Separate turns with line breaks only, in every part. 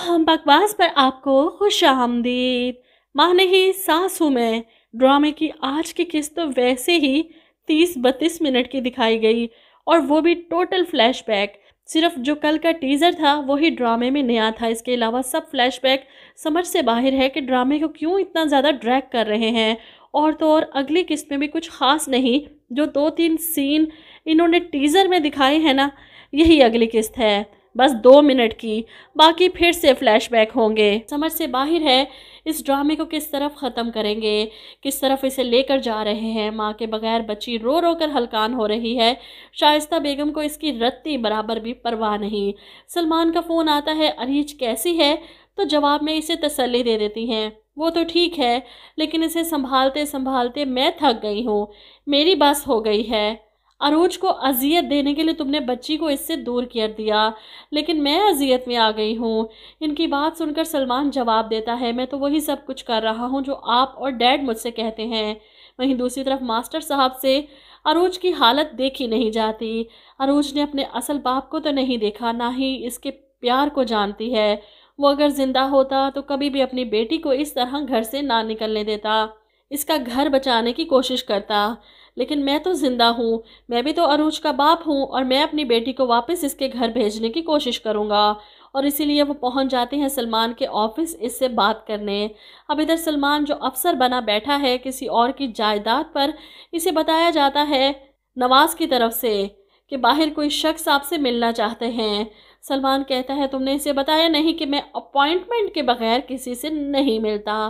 बकवास पर आपको खुश आमदीद। माँ नहीं सास हूँ मैं ड्रामे की आज की किस्त तो वैसे ही 30-32 मिनट की दिखाई गई, और वो भी टोटल फ्लैशबैक। सिर्फ जो कल का टीज़र था वही ड्रामे में नया था, इसके अलावा सब फ्लैशबैक समझ से बाहर है कि ड्रामे को क्यों इतना ज़्यादा ड्रैग कर रहे हैं। और तो और अगली किस्त में भी कुछ खास नहीं, जो 2-3 सीन इन्होंने टीज़र में दिखाए हैं ना, यही अगली किस्त है, बस 2 मिनट की। बाकी फिर से फ्लैशबैक होंगे। समझ से बाहर है इस ड्रामे को किस तरफ ख़त्म करेंगे, किस तरफ इसे लेकर जा रहे हैं। माँ के बगैर बच्ची रो रो कर हलकान हो रही है। शाइस्ता बेगम को इसकी रत्ती बराबर भी परवाह नहीं। सलमान का फ़ोन आता है, अरीज कैसी है, तो जवाब में इसे तसल्ली दे देती हैं, वो तो ठीक है, लेकिन इसे संभालते संभालते मैं थक गई हूँ, मेरी बस हो गई है। अरूज को अजियत देने के लिए तुमने बच्ची को इससे दूर कर दिया, लेकिन मैं अजियत में आ गई हूँ। इनकी बात सुनकर सलमान जवाब देता है, मैं तो वही सब कुछ कर रहा हूँ जो आप और डैड मुझसे कहते हैं। वहीं दूसरी तरफ मास्टर साहब से अरूज की हालत देखी नहीं जाती। अरूज ने अपने असल बाप को तो नहीं देखा, ना ही इसके प्यार को जानती है। वो अगर जिंदा होता तो कभी भी अपनी बेटी को इस तरह घर से ना निकलने देता, इसका घर बचाने की कोशिश करता। लेकिन मैं तो जिंदा हूँ, मैं भी तो अरूज का बाप हूँ, और मैं अपनी बेटी को वापस इसके घर भेजने की कोशिश करूँगा। और इसीलिए वो पहुँच जाते हैं सलमान के ऑफिस इससे बात करने। अब इधर सलमान जो अफसर बना बैठा है किसी और की जायदाद पर, इसे बताया जाता है नवाज की तरफ से कि बाहर कोई शख्स आपसे मिलना चाहते हैं। सलमान कहता है, तुमने इसे बताया नहीं कि मैं अपॉइंटमेंट के बगैर किसी से नहीं मिलता।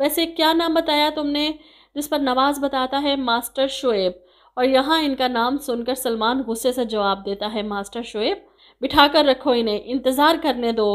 वैसे क्या नाम बताया तुमने? जिस पर नवाज बताता है मास्टर शोएब, और यहाँ इनका नाम सुनकर सलमान गुस्से से जवाब देता है, मास्टर शोएब बिठा कर रखो, इन्हें इंतज़ार करने दो।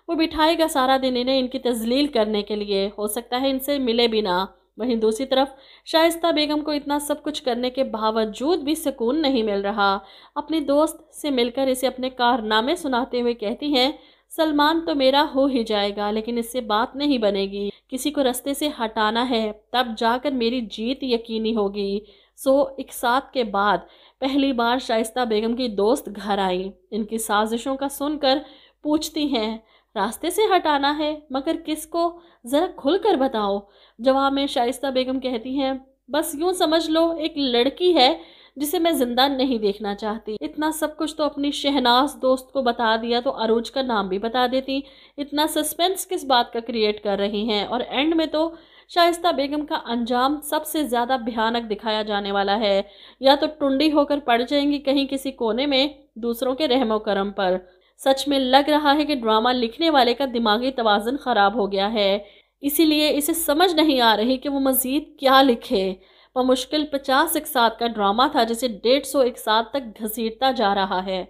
वो बिठाएगा सारा दिन इन्हें इनकी तजलील करने के लिए, हो सकता है इनसे मिले भी ना। वहीं दूसरी तरफ शाइस्ता बेगम को इतना सब कुछ करने के बावजूद भी सुकून नहीं मिल रहा। अपनी दोस्त से मिलकर इसे अपने कारनामे सुनाते हुए कहती हैं, सलमान तो मेरा हो ही जाएगा, लेकिन इससे बात नहीं बनेगी। किसी को रास्ते से हटाना है, तब जाकर मेरी जीत यकीनी होगी। सो एक साथ के बाद पहली बार शाइस्ता बेगम की दोस्त घर आई। इनकी साजिशों का सुनकर पूछती हैं, रास्ते से हटाना है, मगर किसको, ज़रा खुल कर बताओ। जवाब में शाइस्ता बेगम कहती हैं, बस यूं समझ लो एक लड़की है जिसे मैं जिंदा नहीं देखना चाहती। इतना सब कुछ तो अपनी शहनाज दोस्त को बता दिया तो अरूज का नाम भी बता देती। इतना सस्पेंस किस बात का क्रिएट कर रही हैं? और एंड में तो शाइस्ता बेगम का अंजाम सबसे ज़्यादा भयानक दिखाया जाने वाला है। या तो टुंडी होकर पड़ जाएंगी कहीं किसी कोने में दूसरों के रहमो करम पर। सच में लग रहा है कि ड्रामा लिखने वाले का दिमागी तवाज़ुन ख़राब हो गया है, इसीलिए इसे समझ नहीं आ रही कि वो मज़ीद क्या लिखे। वह मुश्किल 50 एक साथ का ड्रामा था जिसे 150 एक साथ तक घसीटता जा रहा है।